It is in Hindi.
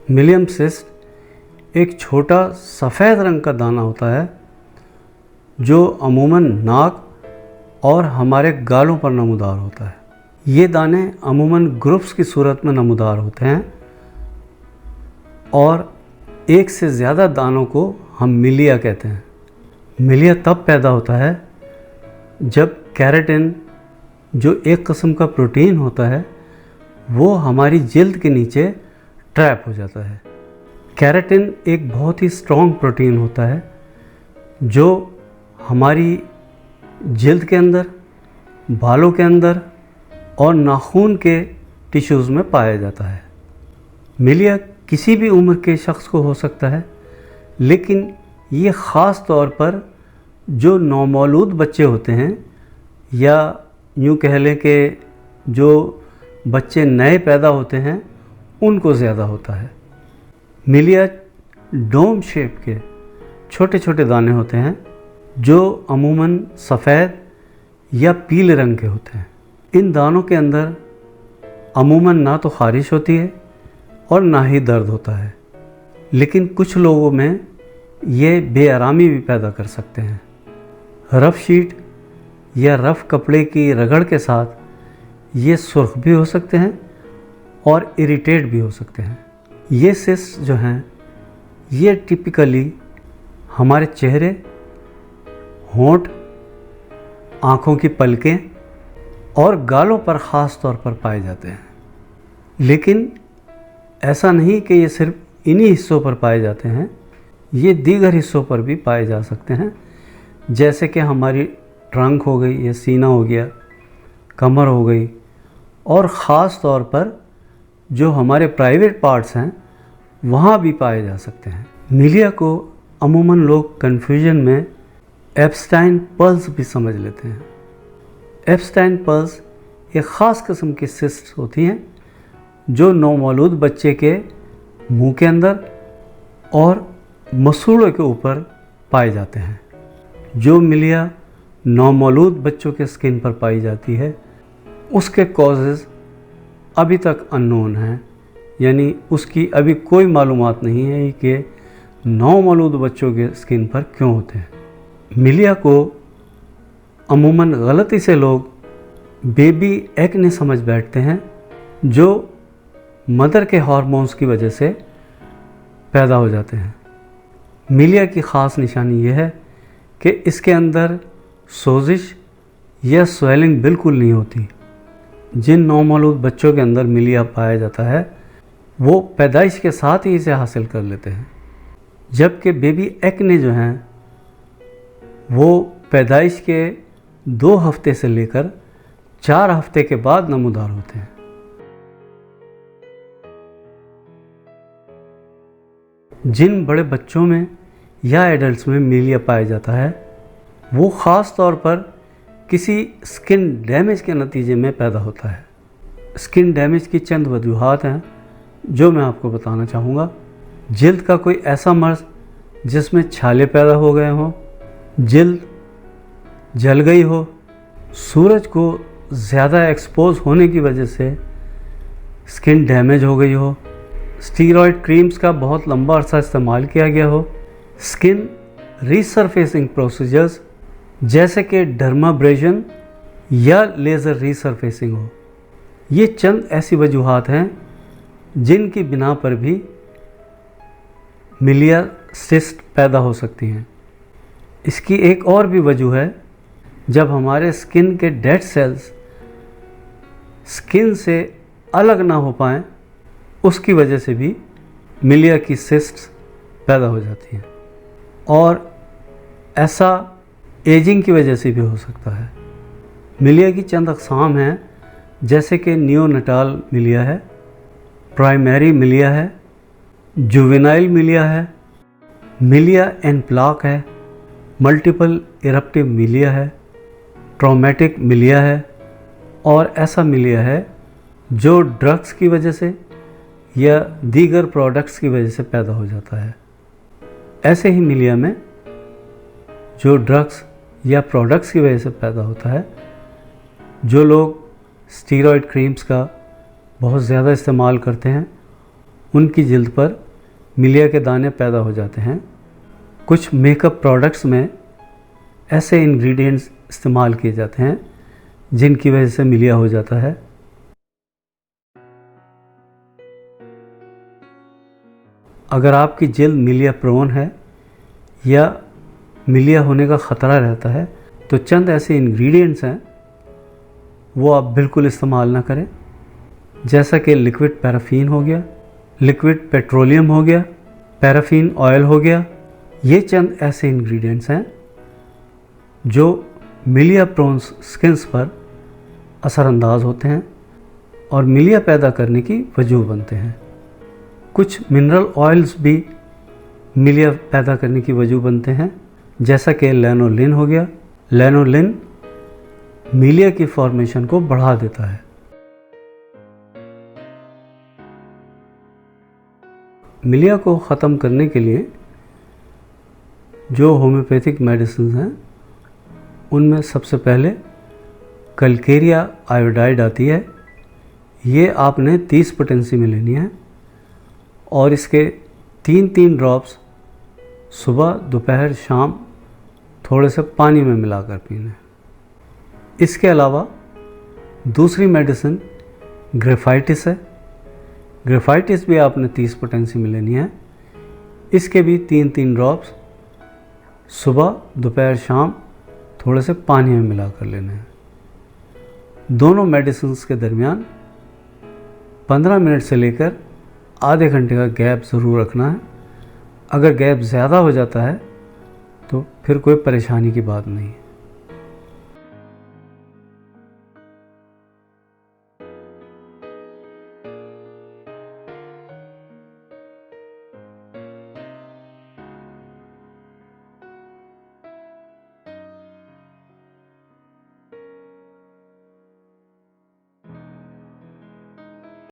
मिलियम सिस्ट एक छोटा सफ़ेद रंग का दाना होता है जो अमूमन नाक और हमारे गालों पर नमूदार होता है। ये दाने अमूमन ग्रुप्स की सूरत में नमूदार होते हैं और एक से ज़्यादा दानों को हम मिलिया कहते हैं। मिलिया तब पैदा होता है जब केराटिन, जो एक किस्म का प्रोटीन होता है, वो हमारी जिल्द के नीचे ट्रैप हो जाता है। केराटिन एक बहुत ही स्ट्रॉन्ग प्रोटीन होता है जो हमारी जिल्द के अंदर, बालों के अंदर और नाखून के टिश्यूज़ में पाया जाता है। मिलिया किसी भी उम्र के शख्स को हो सकता है, लेकिन ये ख़ास तौर पर जो नौमौलूद बच्चे होते हैं या यूँ कह लें कि जो बच्चे नए पैदा होते हैं उनको ज़्यादा होता है। मिलिया डोम शेप के छोटे छोटे दाने होते हैं जो अमूमन सफ़ेद या पीले रंग के होते हैं। इन दानों के अंदर अमूमन ना तो ख़ारिश होती है और ना ही दर्द होता है, लेकिन कुछ लोगों में ये बेआरामी भी पैदा कर सकते हैं। रफ़ शीट या रफ़ कपड़े की रगड़ के साथ ये सुर्ख भी हो सकते हैं और इरिटेट भी हो सकते हैं। ये सिस्ट जो हैं ये टिपिकली हमारे चेहरे, होंठ, आँखों की पलकें और गालों पर ख़ास तौर पर पाए जाते हैं। लेकिन ऐसा नहीं कि ये सिर्फ इन्हीं हिस्सों पर पाए जाते हैं, ये दीगर हिस्सों पर भी पाए जा सकते हैं, जैसे कि हमारी ट्रंक हो गई या सीना हो गया, कमर हो गई, और ख़ास तौर पर जो हमारे प्राइवेट पार्ट्स हैं वहाँ भी पाए जा सकते हैं। मिलिया को अमूमन लोग कन्फ्यूजन में एप्स्टाइन पल्स भी समझ लेते हैं। एप्स्टाइन पल्स एक ख़ास किस्म की सिस्ट होती हैं जो नौमौलूद बच्चे के मुंह के अंदर और मसूड़ों के ऊपर पाए जाते हैं। जो मिलिया नौमौलूद बच्चों के स्किन पर पाई जाती है उसके कॉजेज़ अभी तक अननोन हैं, यानी उसकी अभी कोई मालूमात नहीं है कि नौमौलूद बच्चों के स्किन पर क्यों होते हैं। मिलिया को अमूमन गलती से लोग बेबी एक्ने समझ बैठते हैं जो मदर के हार्मोन्स की वजह से पैदा हो जाते हैं। मिलिया की ख़ास निशानी यह है कि इसके अंदर सोजिश या स्वेलिंग बिल्कुल नहीं होती। जिन नौमौलूद बच्चों के अंदर मिलिया पाया जाता है वो पैदाइश के साथ ही इसे हासिल कर लेते हैं, जबकि बेबी एक्ने जो हैं वो पैदाइश के 2 हफ्ते से लेकर 4 हफ्ते के बाद नमूदार होते हैं। जिन बड़े बच्चों में या एडल्ट्स में मिलिया पाया जाता है वो ख़ास तौर पर किसी स्किन डैमेज के नतीजे में पैदा होता है। स्किन डैमेज की चंद वजूहात हैं जो मैं आपको बताना चाहूँगा। जिल्द का कोई ऐसा मर्ज़ जिसमें छाले पैदा हो गए हों, जिल्द जल गई हो, सूरज को ज़्यादा एक्सपोज होने की वजह से स्किन डैमेज हो गई हो, स्टीरॉयड क्रीम्स का बहुत लंबा अरसा इस्तेमाल किया गया हो, स्किन रीसरफेसिंग प्रोसीजर्स जैसे कि डर्माब्रेशन या लेज़र रीसरफेसिंग हो। ये चंद ऐसी वजूहात हैं जिनकी बिना पर भी मिलिया सिस्ट पैदा हो सकती हैं। इसकी एक और भी वजह है, जब हमारे स्किन के डेड सेल्स स्किन से अलग ना हो पाएँ उसकी वजह से भी मिलिया की सिस्ट्स पैदा हो जाती हैं, और ऐसा एजिंग की वजह से भी हो सकता है। मिलिया की चंद अक़साम हैं जैसे कि नियोनेटाल मिलिया है, प्राइमरी मिलिया है, जुवेनाइल मिलिया है, मिलिया एन प्लाक है, मल्टीपल इरप्टिव मिलिया है, ट्रॉमेटिक मिलिया है, और ऐसा मिलिया है जो ड्रग्स की वजह से या दीगर प्रोडक्ट्स की वजह से पैदा हो जाता है। ऐसे ही मिलिया में जो ड्रग्स या प्रोडक्ट्स की वजह से पैदा होता है, जो लोग स्टीरॉयड क्रीम्स का बहुत ज़्यादा इस्तेमाल करते हैं उनकी जल्द पर मिलिया के दाने पैदा हो जाते हैं। कुछ मेकअप प्रोडक्ट्स में ऐसे इंग्रेडिएंट्स इस्तेमाल किए जाते हैं जिनकी वजह से मिलिया हो जाता है। अगर आपकी जल्द मिलिया प्रोन है या मिलिया होने का ख़तरा रहता है तो चंद ऐसे इंग्रेडिएंट्स हैं वो आप बिल्कुल इस्तेमाल ना करें, जैसा कि लिक्विड पैराफिन हो गया, लिक्विड पेट्रोलियम हो गया, पैराफिन ऑयल हो गया। ये चंद ऐसे इंग्रेडिएंट्स हैं जो मिलिया प्रोन स्किन्स पर असरअंदाज होते हैं और मिलिया पैदा करने की वजह बनते हैं। कुछ मिनरल ऑयल्स भी मिलिया पैदा करने की वजह बनते हैं, जैसा कि लैनोलिन हो गया। लैनोलिन मिलिया की फॉर्मेशन को बढ़ा देता है। मिलिया को ख़त्म करने के लिए जो होम्योपैथिक मेडिसिन हैं उनमें सबसे पहले कलकेरिया आयोडाइड आती है। ये आपने 30 पोटेंसी में लेनी है और इसके 3-3 ड्रॉप्स सुबह, दोपहर, शाम थोड़े से पानी में मिलाकर पीना है। इसके अलावा दूसरी मेडिसिन ग्रेफाइटिस है। ग्रेफाइटिस भी आपने 30 पोटेंसी में लेनी है। इसके भी 3-3 ड्रॉप्स सुबह, दोपहर, शाम थोड़े से पानी में मिलाकर लेने हैं। दोनों मेडिसिन्स के दरमियान 15 मिनट से लेकर आधे घंटे का गैप ज़रूर रखना है। अगर गैप ज़्यादा हो जाता है तो फिर कोई परेशानी की बात नहीं है।